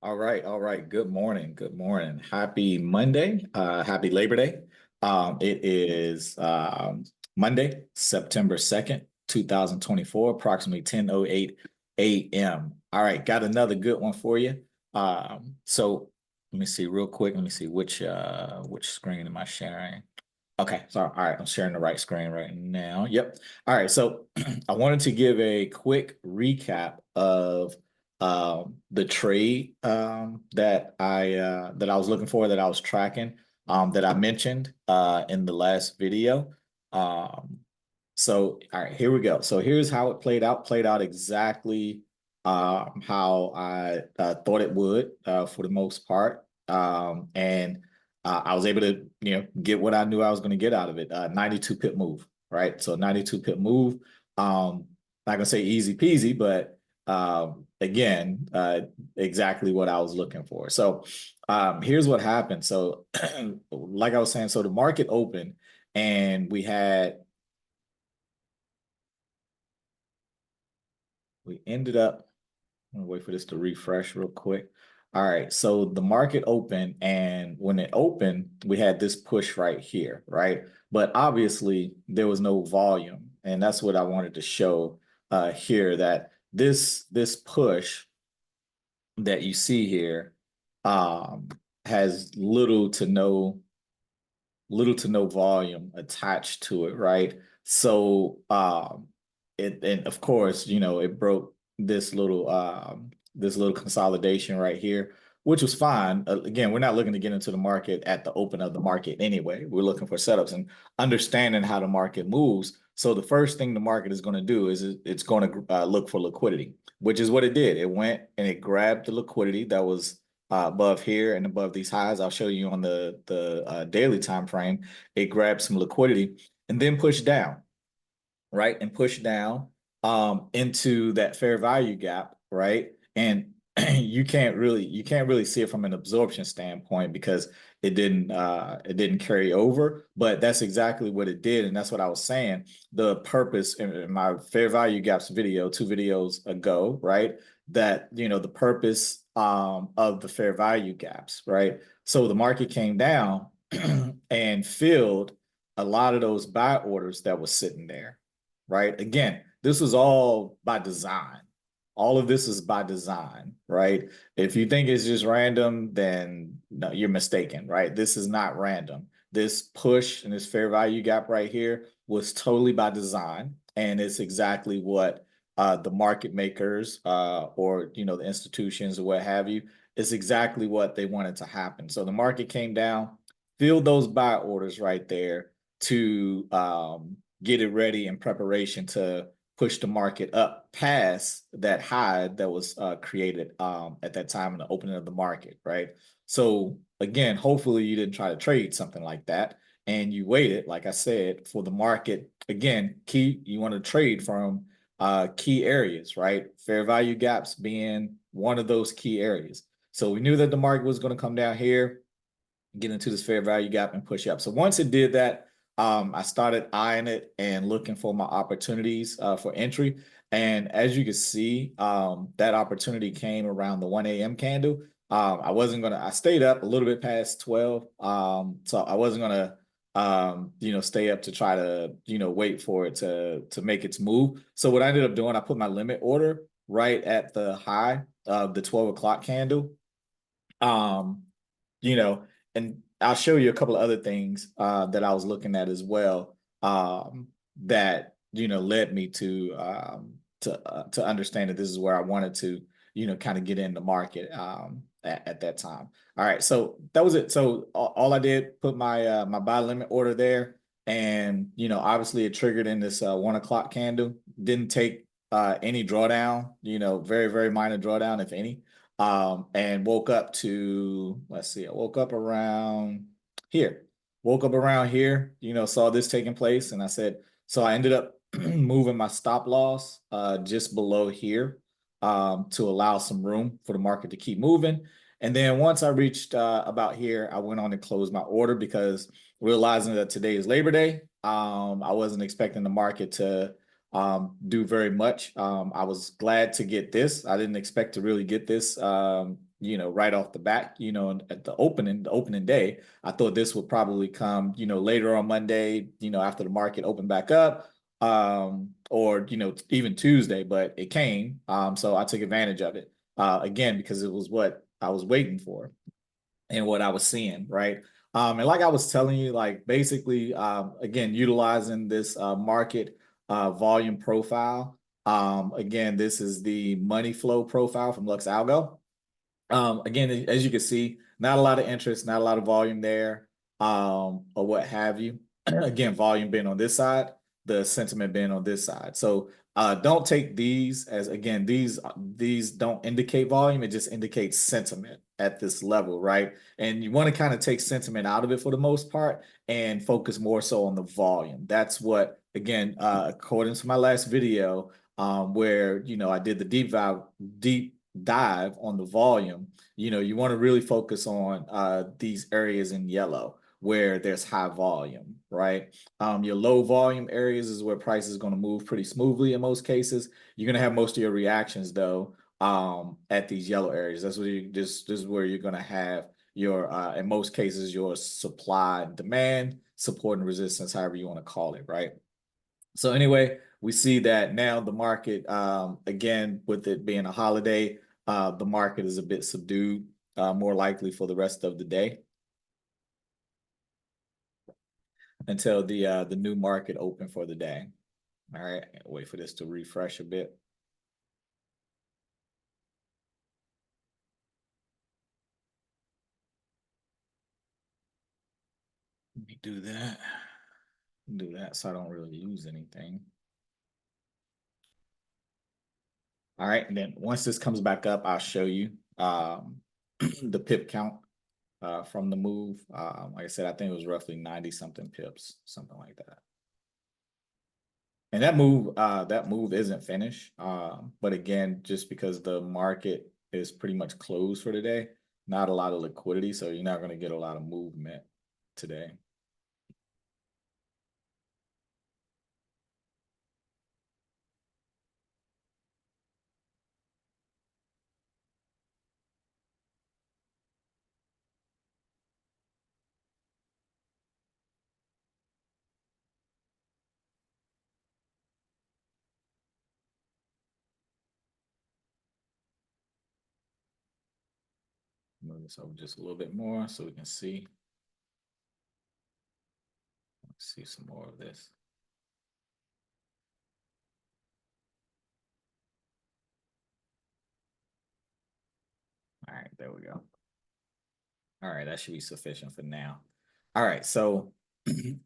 All right, all right. Good morning. Good morning. Happy Monday. Happy Labor Day. It is Monday, September 2nd, 2024, approximately 10:08 a.m. All right, got another good one for you. So let me see real quick. Let me see which screen am I sharing? Okay, sorry. All right, I'm sharing the right screen right now. Yep. All right, so I wanted to give a quick recap of the trade that I was looking for, that I was tracking, that I mentioned in the last video. Um, so all right, here we go. So here's how it played out. Played out exactly how I thought it would for the most part. And I was able to, get what I knew I was going to get out of it. 92 pip move, right? So 92 pip move. Not gonna say easy peasy, but again, exactly what I was looking for. So here's what happened. So like I was saying, so the market opened and we ended up, I'm gonna wait for this to refresh real quick. All right, so the market opened, and when it opened, we had this push right here, right? But obviously, there was no volume, and that's what I wanted to show here, that this push that you see here um, has little to no volume attached to it, right? So and of course, it broke this little consolidation right here, which was fine. Again, we're not looking to get into the market at the open of the market anyway. We're looking for setups and understanding how the market moves. So the first thing the market is going to do is it's going to look for liquidity, which is what it did. It went and it grabbed the liquidity that was above here and above these highs. I'll show you on the daily time frame. It grabbed some liquidity and then pushed down, right? And pushed down into that fair value gap, right? And you can't really see it from an absorption standpoint because it didn't carry over, but that's exactly what it did, and that's what I was saying. The purpose in my fair value gaps video 2 videos ago, right? That the purpose of the fair value gaps, right? So the market came down and filled a lot of those buy orders that was sitting there, right? Again, this was all by design. All of this is by design, right? If you think it's just random, then no, you're mistaken, right? This is not random. This push and this fair value gap right here was totally by design, and it's exactly what the market makers or the institutions or what have you, it's exactly what they wanted to happen. So the market came down, filled those buy orders right there to get it ready in preparation to push the market up past that high that was created at that time in the opening of the market, right? So again, hopefully you didn't try to trade something like that, and you waited, like I said, for the market. Again, you want to trade from key areas, right? Fair value gaps being one of those key areas. So we knew that the market was going to come down here, get into this fair value gap and push up. So once it did that, I started eyeing it and looking for my opportunities for entry. And as you can see, that opportunity came around the 1 a.m. candle. I stayed up a little bit past 12. So I wasn't gonna, stay up to try to, wait for it to make its move. So what I ended up doing, I put my limit order right at the high of the 12 o'clock candle. Um, you know, and I'll show you a couple of other things that I was looking at as well, that led me to understand that this is where I wanted to kind of get in the market at that time. All right, so that was it. So all I did, put my buy limit order there, and obviously it triggered in this 1 o'clock candle. Didn't take any drawdown, very very minor drawdown if any. And woke up to, let's see, I woke up around here. Woke up around here, saw this taking place, and I said, so I ended up moving my stop loss just below here to allow some room for the market to keep moving. And then once I reached about here, I went on and closed my order because realizing that today is Labor Day, I wasn't expecting the market to do very much. I was glad to get this. I didn't expect to really get this, right off the bat, at the opening day. I thought this would probably come, later on Monday, after the market opened back up, or, even Tuesday, but it came. So I took advantage of it, again, because it was what I was waiting for and what I was seeing, right? And like I was telling you, like basically, again, utilizing this market volume profile. Again, this is the money flow profile from Lux Algo. Again, as you can see, not a lot of interest, not a lot of volume there, or what have you. Again, volume being on this side, the sentiment being on this side. So don't take these as, again, these don't indicate volume. It just indicates sentiment at this level, right? And you want to kind of take sentiment out of it for the most part and focus more so on the volume. That's what, again, according to my last video, where I did the deep dive on the volume, you want to really focus on these areas in yellow where there's high volume, right? Your low volume areas is where price is going to move pretty smoothly in most cases. You're going to have most of your reactions though at these yellow areas. That's where this is where you're going to have your in most cases your supply and demand, support and resistance, however you want to call it, right? So anyway, we see that now the market, again, with it being a holiday, the market is a bit subdued, more likely for the rest of the day until the new market open for the day. All right, wait for this to refresh a bit. Let me do that. Do that so I don't really lose anything. All right, and then once this comes back up, I'll show you the pip count from the move. Like I said, I think it was roughly 90 something pips, something like that. And that move isn't finished. But again, just because the market is pretty much closed for today, not a lot of liquidity, so you're not going to get a lot of movement today. Move this over just a little bit more so we can see. Let's see some more of this. All right, there we go. All right, that should be sufficient for now. All right, so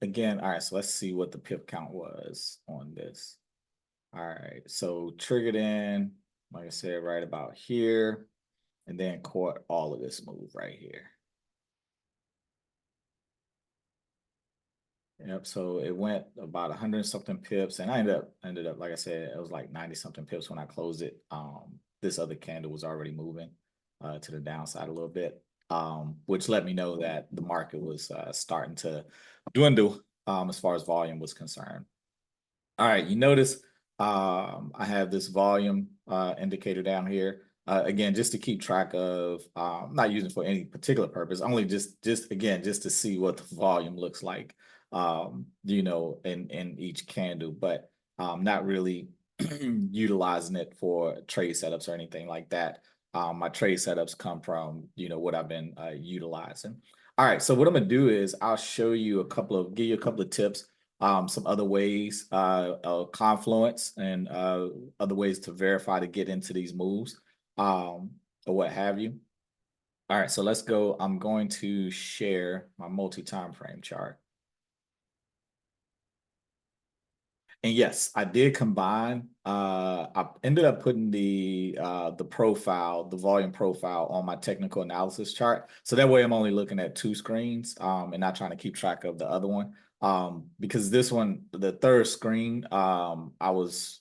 again, all right, so let's see what the pip count was on this. All right, so triggered in, like I said, right about here, and then caught all of this move right here. Yep, so it went about 100 something pips, and I ended up, like I said, it was like 90 something pips when I closed it. This other candle was already moving to the downside a little bit, which let me know that the market was starting to dwindle as far as volume was concerned. All right, you notice I have this volume indicator down here. Again, just to keep track of, not using for any particular purpose, only just again, just to see what the volume looks like, in each candle, but not really utilizing it for trade setups or anything like that. My trade setups come from, what I've been utilizing. All right, so what I'm gonna do is I'll show you give you a couple of tips, some other ways, Confluence and other ways to verify to get into these moves, or what have you. All right, so let's go. I'm going to share my multi-time frame chart. And yes, I did combine. I ended up putting the profile, the volume profile on my technical analysis chart. So that way I'm only looking at two screens and not trying to keep track of the other one. Because this one, the third screen, I was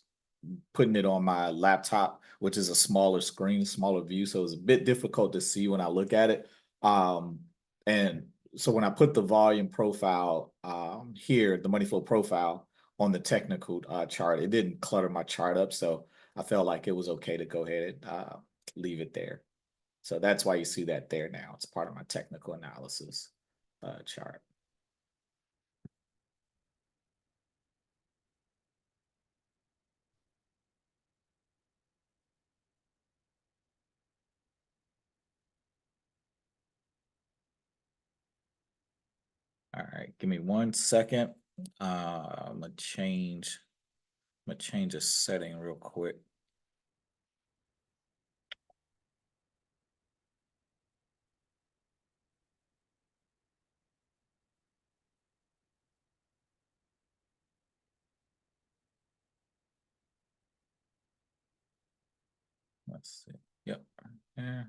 putting it on my laptop, which is a smaller screen, smaller view. So it's a bit difficult to see when I look at it. And so when I put the volume profile here, the money flow profile on the technical chart, it didn't clutter my chart up. So I felt like it was okay to go ahead and leave it there. So that's why you see that there now. It's part of my technical analysis chart. All right, give me 1 second. I'm gonna change a setting real quick. Let's see. Yep. Yeah.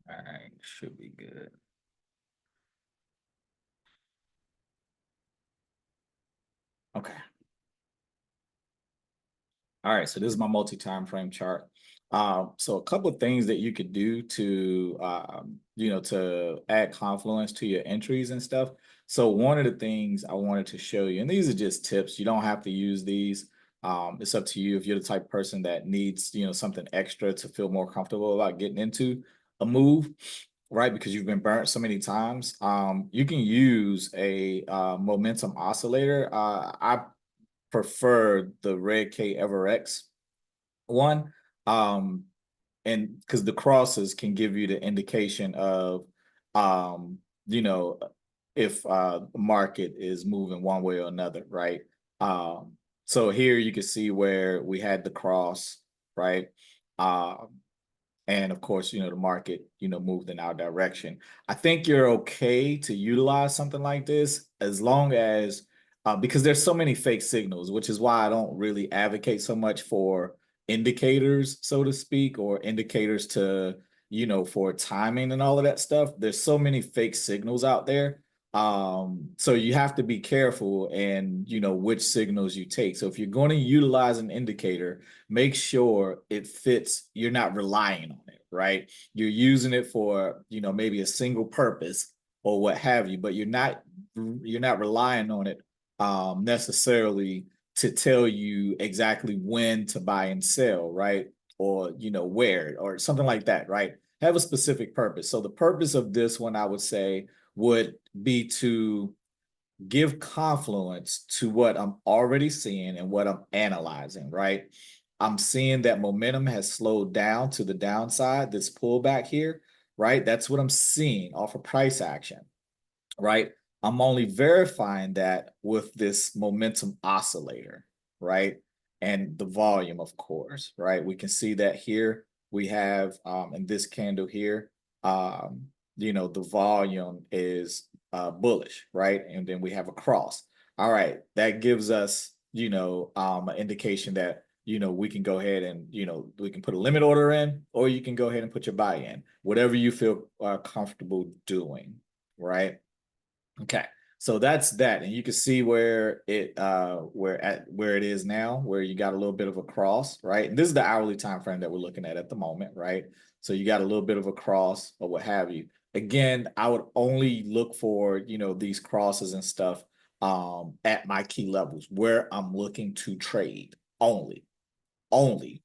All right, should be good. Okay. All right, so this is my multi-time frame chart. So a couple of things that you could do to, to add confluence to your entries and stuff. So one of the things I wanted to show you, and these are just tips, you don't have to use these. It's up to you if you're the type of person that needs, something extra to feel more comfortable about getting into a move, right? Because you've been burnt so many times. You can use a momentum oscillator. I prefer the Red K EverX one. And because the crosses can give you the indication of um, you know, if the market is moving one way or another, right? So here you can see where we had the cross, right? Um, and of course, the market, moved in our direction. I think you're okay to utilize something like this as long as, because there's so many fake signals, which is why I don't really advocate so much for indicators, so to speak, or indicators to, for timing and all of that stuff. There's so many fake signals out there. So you have to be careful and, which signals you take. So if you're going to utilize an indicator, make sure it fits, you're not relying on it, right? You're using it for, maybe a single purpose or what have you, but you're not relying on it necessarily to tell you exactly when to buy and sell, right? Or, where or something like that, right? Have a specific purpose. So the purpose of this one, I would say, would be to give confluence to what I'm already seeing and what I'm analyzing, right? I'm seeing that momentum has slowed down to the downside, this pullback here, right? That's what I'm seeing off of price action, right? I'm only verifying that with this momentum oscillator, right? And the volume, of course, right? We can see that here we have in this candle here, the volume is bullish, right? And then we have a cross. All right, that gives us, an indication that, we can go ahead and, we can put a limit order in, or you can go ahead and put your buy in, whatever you feel comfortable doing, right? Okay, so that's that, and you can see where it is now, where you got a little bit of a cross, right? And this is the hourly time frame that we're looking at the moment, right? So you got a little bit of a cross or what have you. Again, I would only look for these crosses and stuff at my key levels where I'm looking to trade only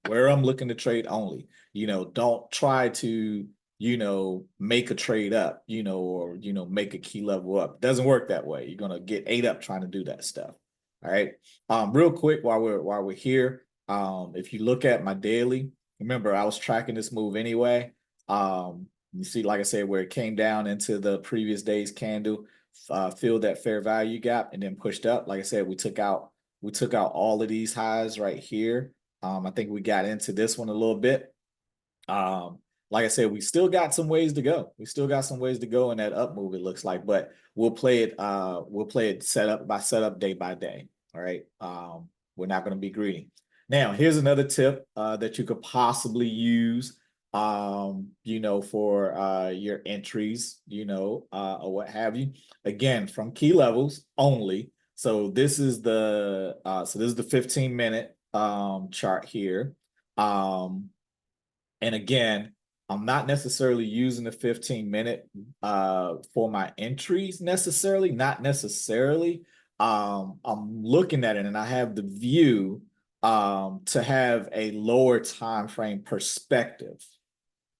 where I'm looking to trade only. Don't try to, make a trade up, or, make a key level up. It doesn't work that way. You're gonna get ate up trying to do that stuff. All right. Real quick while we're here, if you look at my daily, remember I was tracking this move anyway. You see, like I said, where it came down into the previous day's candle, filled that fair value gap and then pushed up. Like I said, we took out all of these highs right here. I think we got into this one a little bit. Like I said, we still got some ways to go. We still got some ways to go in that up move, it looks like, but we'll play it setup by setup, day by day. All right. We're not going to be greedy. Now, here's another tip that you could possibly use for your entries, or what have you. Again, from key levels only. So this is the 15-minute chart here. And again, I'm not necessarily using the 15-minute for my entries necessarily, not necessarily. I'm looking at it and I have the view to have a lower time frame perspective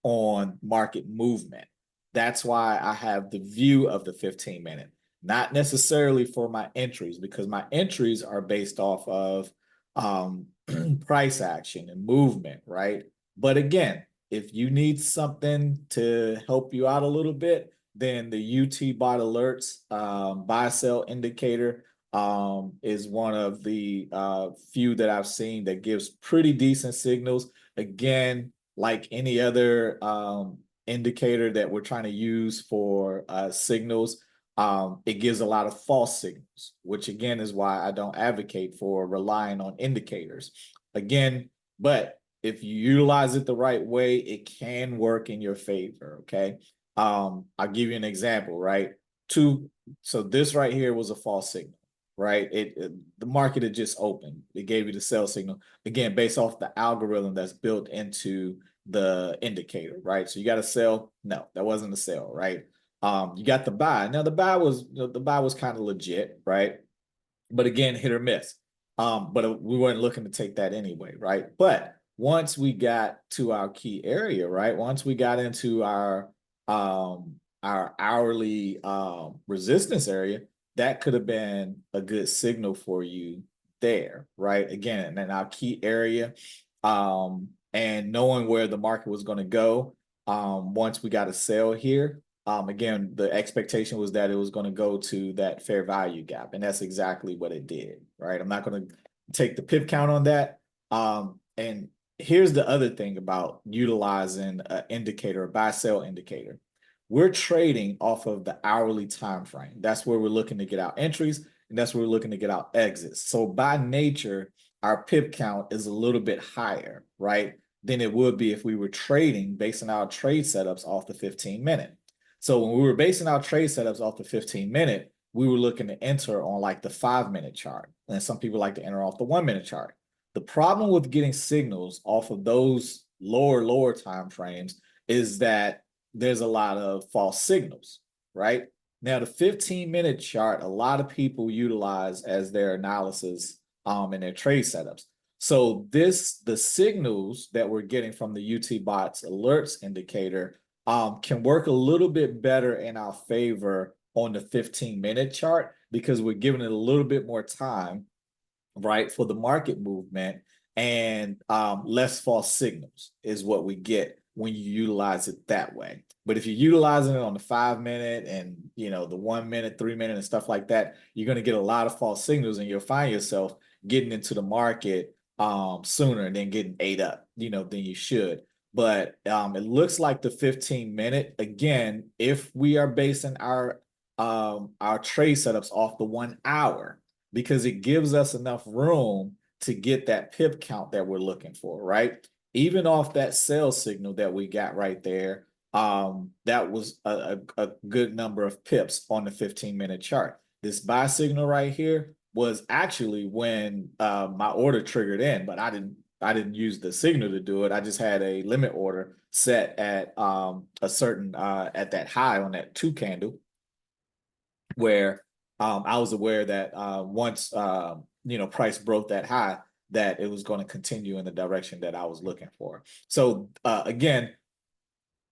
on market movement. That's why I have the view of the 15-minute, not necessarily for my entries, because my entries are based off of price action and movement, right? But again, if you need something to help you out a little bit, then the UT bot alerts buy sell indicator is one of the few that I've seen that gives pretty decent signals. Again, like any other indicator that we're trying to use for signals, it gives a lot of false signals, which again is why I don't advocate for relying on indicators. Again, but if you utilize it the right way, it can work in your favor, okay? I'll give you an example, right? So this right here was a false signal, right? The market had just opened. It gave you the sell signal, again, based off the algorithm that's built into the indicator, right? So you got a sell. No, that wasn't a sell, right? You got the buy. Now the buy was kind of legit, right? But again, hit or miss. But we weren't looking to take that anyway, right? But once we got to our key area, right? Once we got into our hourly resistance area, that could have been a good signal for you there, right? Again, and then our key area, and knowing where the market was going to go, once we got a sell here, again, the expectation was that it was going to go to that fair value gap, and that's exactly what it did, right? I'm not going to take the pip count on that. And here's the other thing about utilizing an indicator, a buy sell indicator. We're trading off of the hourly time frame. That's where we're looking to get our entries, and that's where we're looking to get our exits. So by nature, our pip count is a little bit higher, right, than it would be if we were trading based on our trade setups off the 15-minute. So when we were basing our trade setups off the 15-minute, we were looking to enter on like the 5-minute chart. And some people like to enter off the 1-minute chart. The problem with getting signals off of those lower time frames is that there's a lot of false signals, right? Now, the 15-minute chart, a lot of people utilize as their analysis in their trade setups. So the signals that we're getting from the UT bots alerts indicator can work a little bit better in our favor on the 15-minute chart because we're giving it a little bit more time, right, for the market movement, and less false signals is what we get when you utilize it that way. But if you're utilizing it on the 5-minute and the 1-minute, 3-minute and stuff like that, you're going to get a lot of false signals and you'll find yourself getting into the market sooner and then getting ate up, than you should. But it looks like the 15-minute, again, if we are basing our trade setups off the 1 hour, because it gives us enough room to get that pip count that we're looking for, right? Even off that sell signal that we got right there, that was a good number of pips on the 15-minute chart. This buy signal right here was actually when my order triggered in, but I didn't use the signal to do it. I just had a limit order set at a certain at that high on that 2 candle, where I was aware that once price broke that high, that it was going to continue in the direction that I was looking for. So again,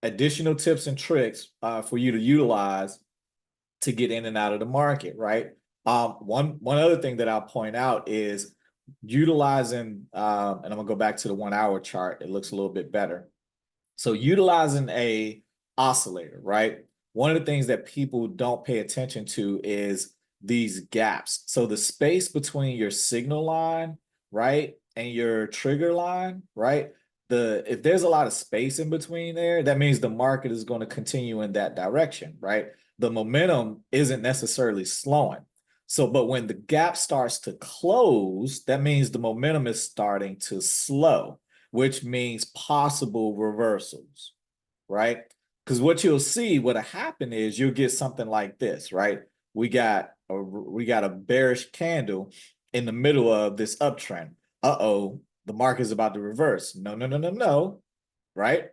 additional tips and tricks for you to utilize to get in and out of the market, right? One other thing that I'll point out is utilizing, and I'm gonna go back to the 1 hour chart. It looks a little bit better. So utilizing a oscillator, right? One of the things that people don't pay attention to is these gaps. So the space between your signal line, right, and your trigger line, right? If there's a lot of space in between there, that means the market is going to continue in that direction, right? The momentum isn't necessarily slowing. So, but when the gap starts to close, that means the momentum is starting to slow, which means possible reversals, right? Because what you'll see, what'll happen is you'll get something like this, right? We got a bearish candle in the middle of this uptrend. Uh-oh, the market is about to reverse. No, no, no, no, no. Right?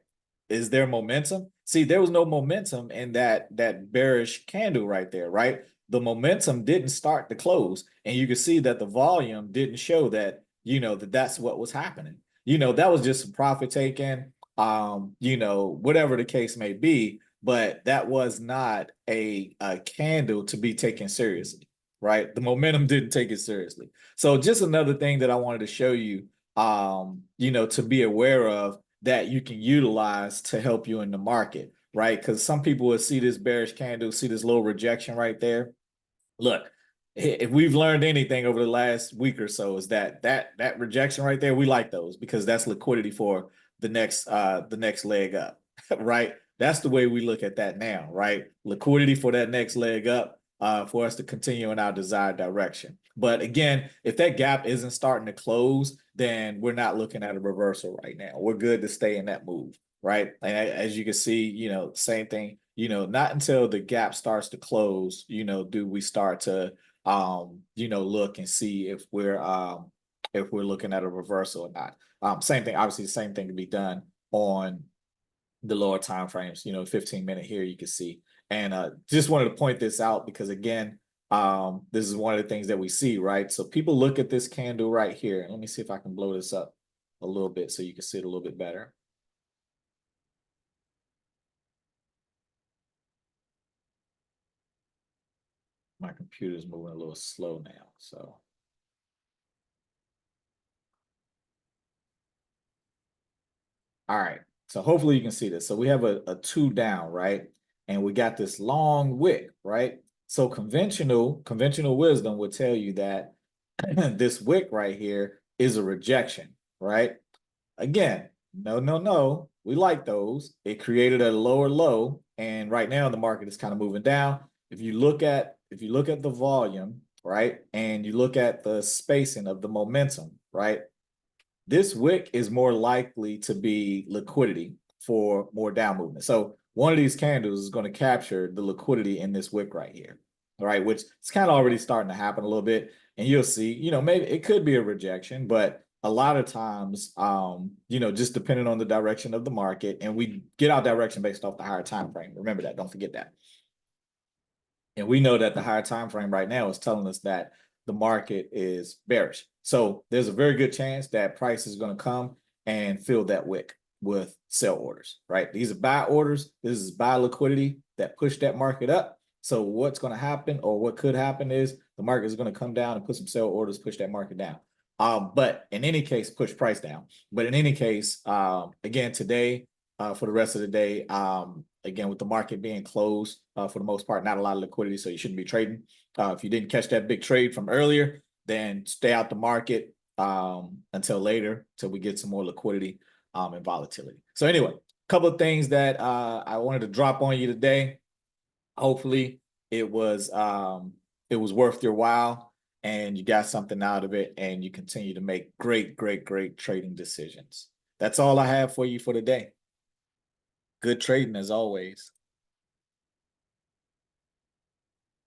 Is there momentum? See, there was no momentum in that bearish candle right there, right? The momentum didn't start to close, and you can see that the volume didn't show that, that's what was happening. That was just some profit taking, whatever the case may be, but that was not a candle to be taken seriously, right? The momentum didn't take it seriously. So just another thing that I wanted to show you, to be aware of, that you can utilize to help you in the market, right? Because some people will see this bearish candle, see this little rejection right there. Look, if we've learned anything over the last week or so, is that rejection right there, we like those because that's liquidity for the next leg up, right? That's the way we look at that now, right? Liquidity for that next leg up, for us to continue in our desired direction. But again, if that gap isn't starting to close, then we're not looking at a reversal right now. We're good to stay in that move, right? And as you can see, same thing, not until the gap starts to close, do we start to, look and see if we're looking at a reversal or not. Same thing, obviously, the same thing to be done on the lower time frames. 15-minute here, you can see. And just wanted to point this out because again, this is one of the things that we see, right? So people look at this candle right here. Let me see if I can blow this up a little bit so you can see it a little bit better. My computer's moving a little slow now, so. All right, so hopefully you can see this. So we have a two down, right? And we got this long wick, right? So conventional wisdom would tell you that this wick right here is a rejection, right? Again, no, no, no. We like those. It created a lower low, and right now the market is kind of moving down. If you look at the volume, right, and you look at the spacing of the momentum, right, this wick is more likely to be liquidity for more down movement. So one of these candles is going to capture the liquidity in this wick right here, all right, which is kind of already starting to happen a little bit. And you'll see, maybe it could be a rejection, but a lot of times, just depending on the direction of the market, and we get our direction based off the higher time frame. Remember that, don't forget that. And we know that the higher time frame right now is telling us that the market is bearish. So there's a very good chance that price is going to come and fill that wick with sell orders, right? These are buy orders. This is buy liquidity that push that market up. So what's going to happen, or what could happen, is the market is going to come down and put some sell orders, push that market down. But in any case, push price down. But in any case, again, today, for the rest of the day, again, with the market being closed, for the most part, not a lot of liquidity, so you shouldn't be trading. If you didn't catch that big trade from earlier, then stay out the market until later, till we get some more liquidity and volatility. So anyway, a couple of things that I wanted to drop on you today. Hopefully it was worth your while and you got something out of it, and you continue to make great trading decisions. That's all I have for you for today. Good trading as always.